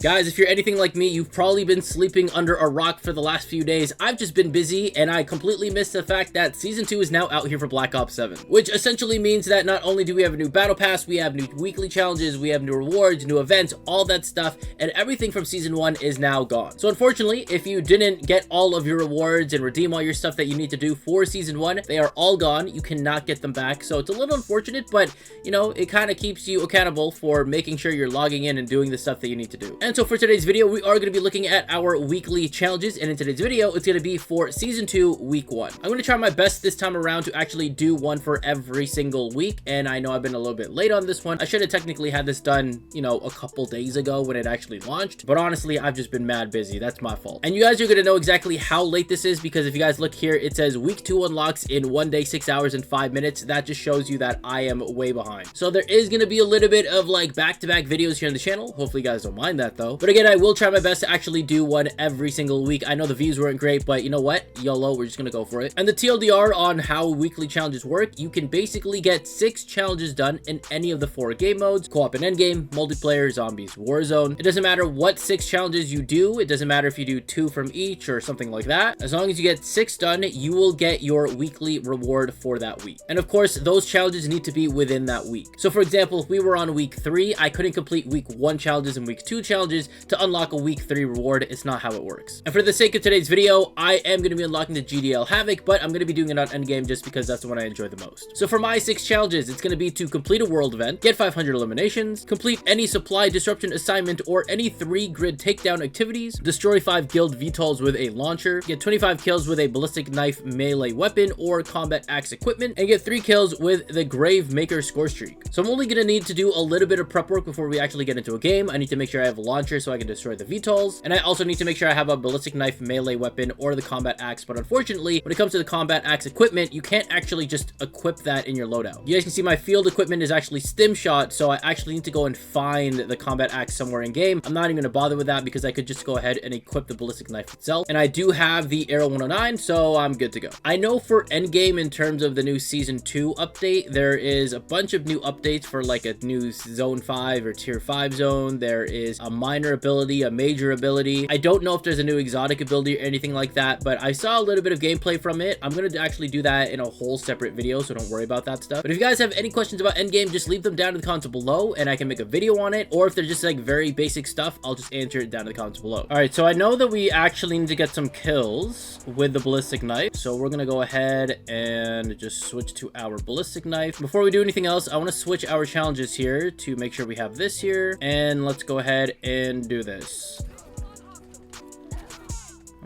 Guys, if you're anything like me, you've probably been sleeping under a rock for the last few days. I've just been busy, and I completely missed the fact that Season 2 is now out here for Black Ops 7, which essentially means that not only do we have a new battle pass, we have new weekly challenges, we have new rewards, new events, all that stuff, and everything from Season 1 is now gone. So unfortunately, if you didn't get all of your rewards and redeem all your stuff that you need to do for Season 1, they are all gone. You cannot get them back, so it's a little unfortunate, but, you know, it kind of keeps you accountable for making sure you're logging in and doing the stuff that you need to do. And so for today's video, we are going to be looking at our weekly challenges, and in today's video, it's going to be for Season 2, Week 1. I'm going to try my best this time around to actually do one for every single week, and I know I've been a little bit late on this one. I should have technically had this done, you know, a couple days ago when it actually launched, but honestly, I've just been mad busy. That's my fault. And you guys are going to know exactly how late this is because if you guys look here, it says Week 2 unlocks in 1 day, 6 hours, and 5 minutes. That just shows you that I am way behind. So there is going to be a little bit of like back-to-back videos here on the channel. Hopefully you guys don't mind that though. But again, I will try my best to actually do one every single week. I know the views weren't great, but you know what? YOLO, we're just gonna go for it. And the TLDR on how weekly challenges work, you can basically get 6 challenges done in any of the 4 game modes: co-op and endgame, multiplayer, zombies, warzone. It doesn't matter what 6 challenges you do. It doesn't matter if you do 2 from each or something like that. As long as you get 6 done, you will get your weekly reward for that week. And of course, those challenges need to be within that week. So for example, if we were on week 3, I couldn't complete week 1 challenges and week 2 challenges to unlock a week 3 reward. It's not how it works. And for the sake of today's video, I am going to be unlocking the GDL HAVOC, but I'm going to be doing it on endgame just because that's the one I enjoy the most. So for my 6 challenges, it's going to be to complete a world event, get 500 eliminations, complete any supply disruption assignment or any 3 grid takedown activities, destroy 5 guild VTOLs with a launcher, get 25 kills with a ballistic knife melee weapon or combat axe equipment, and get 3 kills with the Grave Maker score streak. So I'm only going to need to do a little bit of prep work before we actually get into a game. I need to make sure I have a launcher so I can destroy the VTOLs, and I also need to make sure I have a ballistic knife melee weapon or the combat axe. But unfortunately, when it comes to the combat axe equipment, you can't actually just equip that in your loadout. You guys can see my field equipment is actually stim shot, so I actually need to go and find the combat axe somewhere in game. I'm not even going to bother with that because I could just go ahead and equip the ballistic knife itself, and I do have the arrow 109, so I'm good to go. I know for endgame, in terms of the new Season 2 update, there is a bunch of new updates for like a new Zone 5 or Tier 5 zone. There is a minor ability, a major ability. I don't know if there's a new exotic ability or anything like that, but I saw a little bit of gameplay from it. I'm going to actually do that in a whole separate video, so don't worry about that stuff. But if you guys have any questions about endgame, just leave them down in the comments below and I can make a video on it. Or if they're just like very basic stuff, I'll just answer it down in the comments below. All right, so I know that we actually need to get some kills with the ballistic knife, so we're going to go ahead and just switch to our ballistic knife. Before we do anything else, I want to switch our challenges here to make sure we have this here, and let's go ahead and do this.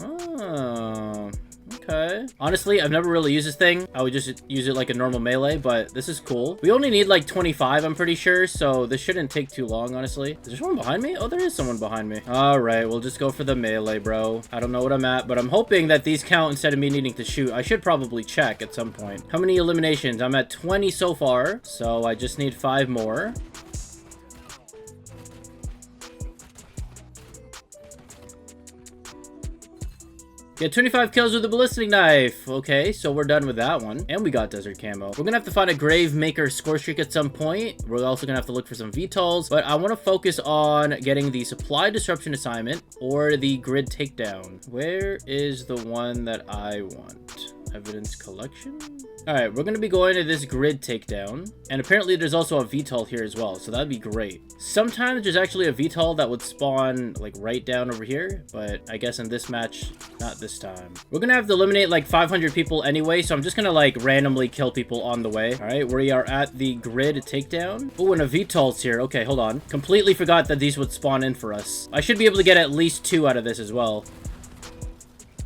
Oh, okay. Honestly, I've never really used this thing. I would just use it like a normal melee, but this is cool. We only need like 25, I'm pretty sure, so this shouldn't take too long, honestly. Is there someone behind me? Oh, there is someone behind me. All right, we'll just go for the melee, bro. I don't know what I'm at, but I'm hoping that these count instead of me needing to shoot. I should probably check at some point. How many eliminations? I'm at 20 so far, so I just need 5 more. Get 25 kills with the ballistic knife. Okay, so we're done with that one. And we got desert camo. We're gonna have to find a Grave Maker score streak at some point. We're also gonna have to look for some VTOLs, but I want to focus on getting the supply disruption assignment or the grid takedown. Where is the one that I want? Evidence collection? All right, we're going to be going to this grid takedown, and apparently there's also a VTOL here as well, so that'd be great. Sometimes there's actually a VTOL that would spawn like right down over here, but I guess in this match, not this time. We're going to have to eliminate like 500 people anyway, so I'm just going to like randomly kill people on the way. All right, we are at the grid takedown. Oh, and a VTOL's here. Okay, hold on. Completely forgot that these would spawn in for us. I should be able to get at least 2 out of this as well.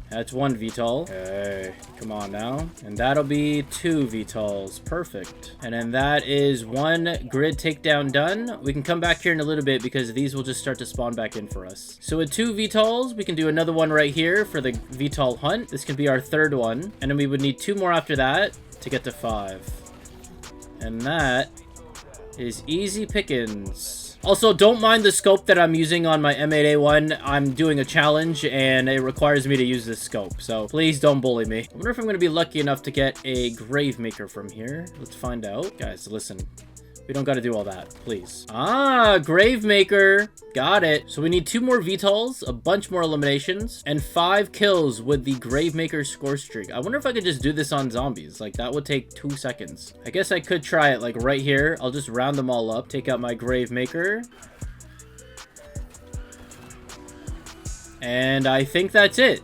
That's 1 VTOL. Okay, come on now. And that'll be 2 VTOLs. Perfect. And then that is 1 grid takedown done. We can come back here in a little bit because these will just start to spawn back in for us. So with 2 VTOLs, we can do another one right here for the VTOL hunt. This can be our 3rd one. And then we would need 2 more after that to get to 5. And that is easy pickings. Also, don't mind the scope that I'm using on my M8A1. I'm doing a challenge, and it requires me to use this scope, so please don't bully me. I wonder if I'm going to be lucky enough to get a Grave Maker from here. Let's find out. Guys, listen. We don't got to do all that, please. Ah, Gravemaker. Got it. So we need 2 more VTOLs, a bunch more eliminations, and 5 kills with the Gravemaker score streak. I wonder if I could just do this on zombies. Like, that would take 2 seconds. I guess I could try it, like, right here. I'll just round them all up, take out my Gravemaker. And I think that's it.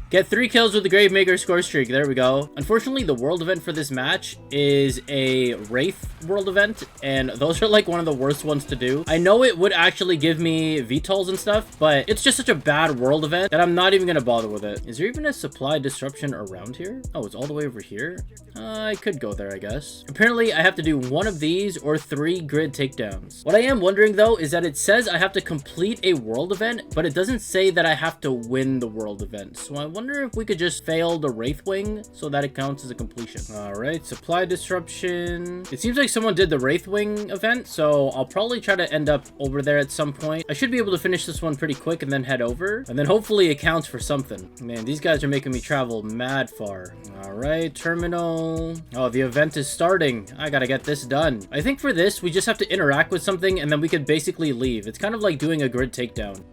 Get 3 kills with the Gravemaker score streak. There we go. Unfortunately, the world event for this match is a Wraith world event, and those are like one of the worst ones to do. I know it would actually give me VTOLs and stuff, but it's just such a bad world event that I'm not even gonna bother with it. Is there even a supply disruption around here? Oh, it's all the way over here? I could go there, I guess. Apparently, I have to do 1 of these or 3 grid takedowns. What I am wondering, though, is that it says I have to complete a world event, but it doesn't say that I have to win the world event. So I wonder if we could just fail the Wraith Wing so that it counts as a completion. All right, supply disruption. It seems like someone did the Wraith Wing event, so I'll probably try to end up over there at some point. I should be able to finish this one pretty quick and then head over, and then hopefully it counts for something. Man, these guys are making me travel mad far. All right, terminal. Oh, the event is starting. I gotta get this done. I think for this, we just have to interact with something and then we could basically leave. It's kind of like doing a grid takedown.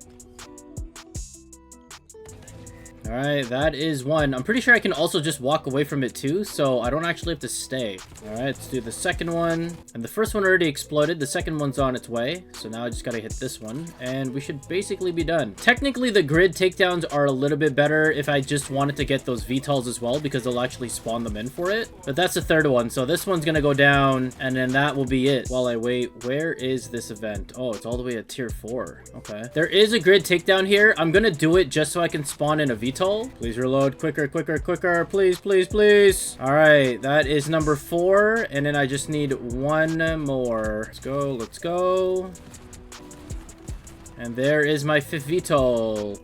All right, that is 1. I'm pretty sure I can also just walk away from it too, so I don't actually have to stay. All right, let's do the second one. And the first one already exploded. The second one's on its way. So now I just gotta hit this one, and we should basically be done. Technically, the grid takedowns are a little bit better if I just wanted to get those VTOLs as well, because they'll actually spawn them in for it. But that's the third one, so this one's gonna go down, and then that will be it. While I wait, where is this event? Oh, it's all the way at tier 4. Okay. There is a grid takedown here. I'm gonna do it just so I can spawn in a VTOL. Please reload quicker, quicker, quicker. Please, please, please. All right, that is number 4, and then I just need 1 more. Let's go, let's go. And there is my 5th VTOL.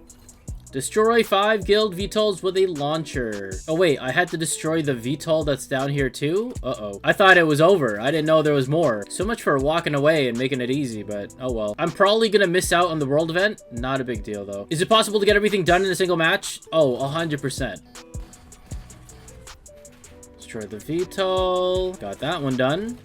Destroy 5 guild VTOLs with a launcher. Oh wait, I had to destroy the VTOL that's down here too? Uh-oh. I thought it was over. I didn't know there was more. So much for walking away and making it easy, but oh well. I'm probably gonna miss out on the world event. Not a big deal though. Is it possible to get everything done in a single match? Oh, 100%. Destroy the VTOL. Got that one done.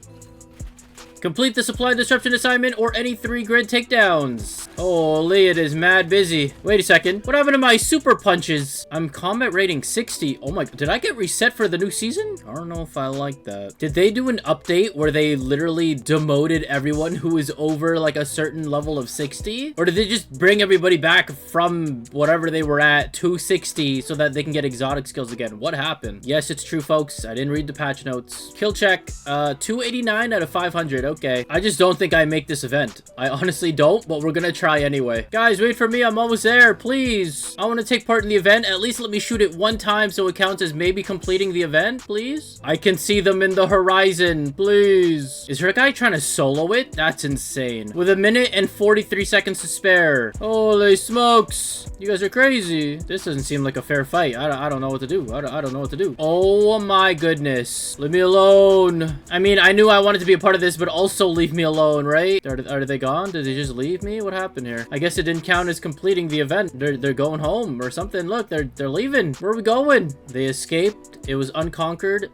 Complete the supply disruption assignment or any 3 grid takedowns. Holy, it is mad busy. Wait a second. What happened to my super punches? I'm combat rating 60. Oh my, did I get reset for the new season? I don't know if I like that. Did they do an update where they literally demoted everyone who is over like a certain level of 60? Or did they just bring everybody back from whatever they were at to 60 so that they can get exotic skills again? What happened? Yes, it's true, folks. I didn't read the patch notes. Kill check, 289 out of 500. Okay. I just don't think I make this event. I honestly don't, but we're gonna try anyway. Guys, wait for me. I'm almost there. Please. I want to take part in the event. At least let me shoot it 1 time so it counts as maybe completing the event, please. I can see them in the horizon. Please. Is there a guy trying to solo it? That's insane. With 1 minute and 43 seconds to spare. Holy smokes. You guys are crazy. This doesn't seem like a fair fight. I don't know what to do. I don't know what to do. Oh my goodness. Leave me alone. I mean, I knew I wanted to be a part of this, but also leave me alone, right? Are they gone? Did they just leave me? What happened here? I guess it didn't count as completing the event. They're going home or something. Look, they're leaving. Where are we going? They escaped. It was unconquered.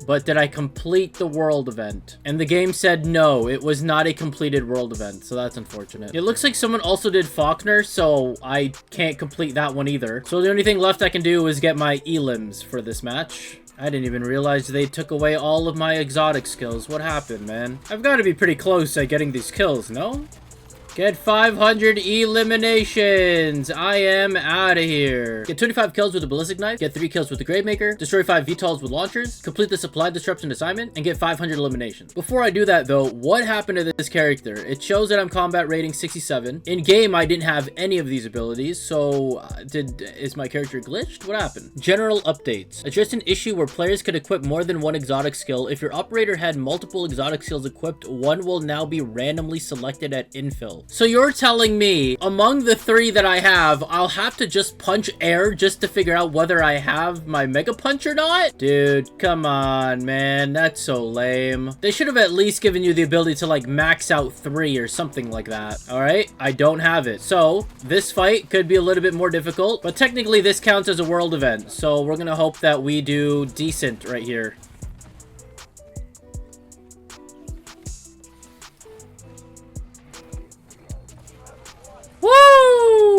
But did I complete the world event? And the game said no, it was not a completed world event, so that's unfortunate. It looks like someone also did Faulkner, so I can't complete that one either. So the only thing left I can do is get my elims for this match. I didn't even realize they took away all of my exotic skills. What happened, man? I've got to be pretty close at getting these kills, no? Get 500 eliminations. I am out of here. Get 25 kills with a ballistic knife. Get 3 kills with the Gravemaker. Destroy 5 VTOLs with launchers. Complete the supply disruption assignment. And get 500 eliminations. Before I do that, though, what happened to this character? It shows that I'm combat rating 67. In game, I didn't have any of these abilities. So, is my character glitched? What happened? General updates. Addressed an issue where players could equip more than 1 exotic skill. If your operator had multiple exotic skills equipped, 1 will now be randomly selected at infill. So you're telling me, among the 3 that I have, I'll have to just punch air just to figure out whether I have my Mega Punch or not? Dude, come on, man. That's so lame. They should have at least given you the ability to, like, max out 3 or something like that. Alright? I don't have it. So, this fight could be a little bit more difficult, but technically this counts as a world event. So, we're gonna hope that we do decent right here.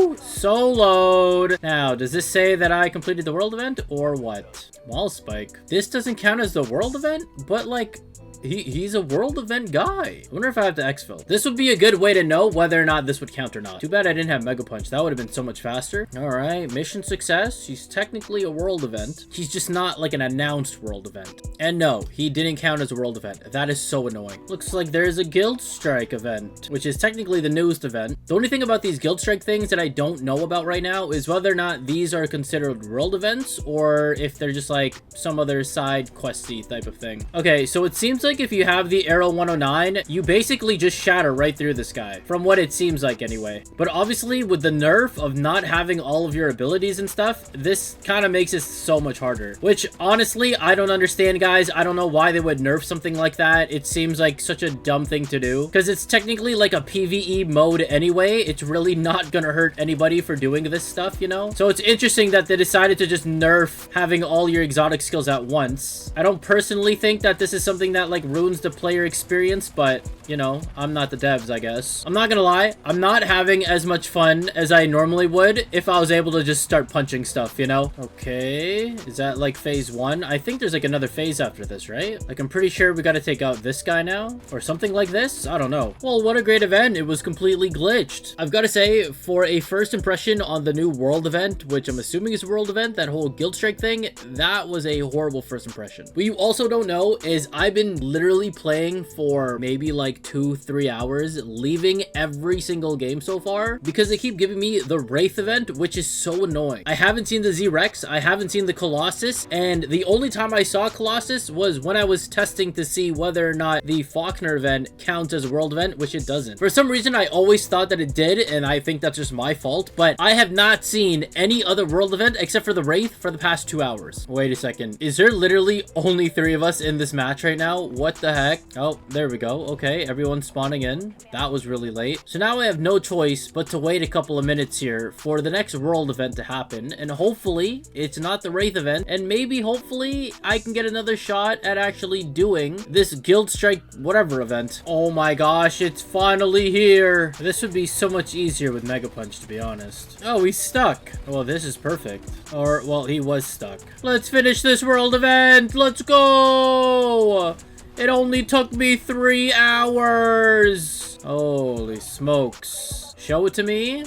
Woo! Soloed. Now, does this say that I completed the world event or what? Wall spike. This doesn't count as the world event, but like, he's a world event guy. I wonder if I have to exfil. This would be a good way to know whether or not this would count or not. Too bad I didn't have Mega Punch. That would have been so much faster. All right, mission success. He's technically a world event. He's just not like an announced world event. And no, he didn't count as a world event. That is so annoying. Looks like there's a Guild Strike event, which is technically the newest event. The only thing about these Guild Strike things that I don't know about right now is whether or not these are considered world events or if they're just like some other side questy type of thing. Okay, so it seems like if you have the Arrow 109, you basically just shatter right through this guy, from what it seems like anyway. But obviously, with the nerf of not having all of your abilities and stuff, this kind of makes it so much harder. Which, honestly, I don't understand, guys. I don't know why they would nerf something like that. It seems like such a dumb thing to do, because it's technically like a PvE mode anyway. It's really not gonna hurt anybody for doing this stuff, you know? So it's interesting that they decided to just nerf having all your exotic skills at once. I don't personally think that this is something that like ruins the player experience, but you know, I'm not the devs, I guess. I'm not gonna lie, I'm not having as much fun as I normally would if I was able to just start punching stuff, you know? Okay, is that like phase 1? I think there's like another phase after this, right? Like, I'm pretty sure we gotta take out this guy now, or something like this. I don't know. Well, what a great event. It was completely glitched. I've got to say, for a first impression on the new world event, which I'm assuming is a world event, that whole Guild Strike thing, that was a horrible first impression. What you also don't know is I've been literally playing for maybe like 2-3 hours, leaving every single game so far because they keep giving me the Wraith event, which is so annoying. I haven't seen the Z-Rex, I haven't seen the Colossus, and the only time I saw Colossus was when I was testing to see whether or not the Faulkner event counts as a world event, which it doesn't. For some reason, I always thought that it did, and I think that's just my fault, but I have not seen any other world event except for the Wraith for the past 2 hours. Wait a second. Is there literally only 3 of us in this match right now? What the heck? Oh, there we go. Okay, everyone's spawning in. That was really late. So now I have no choice but to wait a couple of minutes here for the next world event to happen, and hopefully it's not the Wraith event, and maybe hopefully I can get another shot at actually doing this Guild Strike whatever event. Oh my gosh, it's finally here. This would be so much easier with Mega Punch, to be honest. Oh, he's stuck. Well, this is perfect. Or, well, he was stuck. Let's finish this world event. Let's go. It only took me 3 hours. Holy smokes. Show it to me.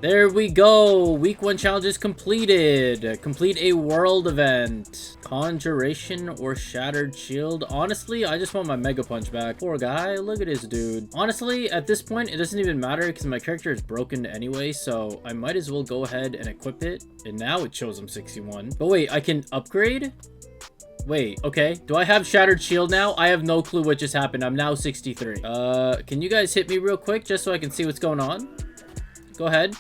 There we go. Week 1 challenge is completed. Complete a world event. Conjuration or Shattered Shield. Honestly, I just want my Mega Punch back. Poor guy. Look at this dude. Honestly, at this point, it doesn't even matter because my character is broken anyway, so I might as well go ahead and equip it. And now it shows him 61. But wait, I can upgrade? Wait, okay. Do I have Shattered Shield now? I have no clue what just happened. I'm now 63. Can you guys hit me real quick just so I can see what's going on? Go ahead.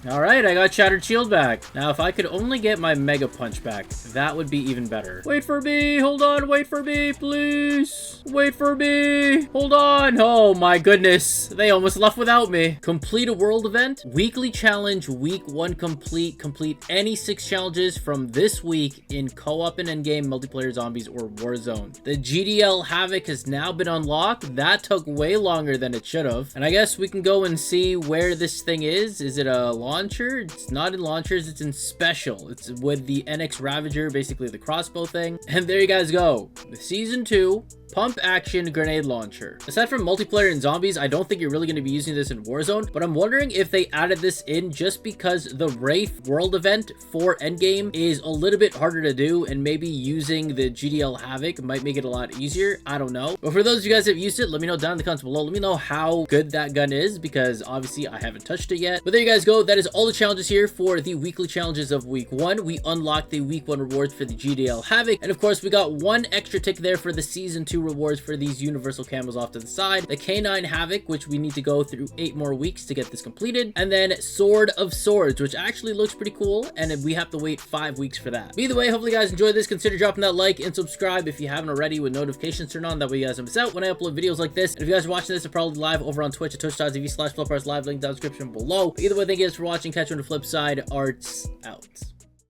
Alright, I got Shattered Shield back. Now, if I could only get my Mega Punch back, that would be even better. Wait for me! Hold on! Wait for me, please! Wait for me! Hold on! Oh my goodness! They almost left without me. Complete a world event. Weekly challenge, week 1 complete. Complete any 6 challenges from this week in co-op and endgame multiplayer zombies or Warzone. The GDL HAVOC has now been unlocked. That took way longer than it should have. And I guess we can go and see where this thing is. Is it a launcher? It's not in launchers, it's in special. It's with the NX Ravager, basically the crossbow thing. And there you guys go. Season 2 pump action grenade launcher. Aside from multiplayer and zombies, I don't think you're really going to be using this in Warzone, but I'm wondering if they added this in just because the Wraith world event for endgame is a little bit harder to do, and maybe using the GDL HAVOC might make it a lot easier. I don't know. But for those of you guys that have used it, let me know down in the comments below. Let me know how good that gun is, because obviously I haven't touched it yet. But there you guys go. That is all the challenges here for the weekly challenges of week 1. We unlocked the week 1 rewards for the GDL HAVOC, and of course we got 1 extra tick there for the season 2 rewards for these universal camos off to the side. The K9 HAVOC, which we need to go through 8 more weeks to get this completed, and then Sword of Swords, which actually looks pretty cool, and we have to wait 5 weeks for that. But either way, hopefully you guys enjoyed this. Consider dropping that like and subscribe if you haven't already, with notifications turned on. That way you guys don't miss out when I upload videos like this. And if you guys are watching this, I'm probably live over on Twitch at twitch.tv/FlipArtz live, link down in the description below. But either way, thank you guys for watching. Catch you on the flip side. Arts out.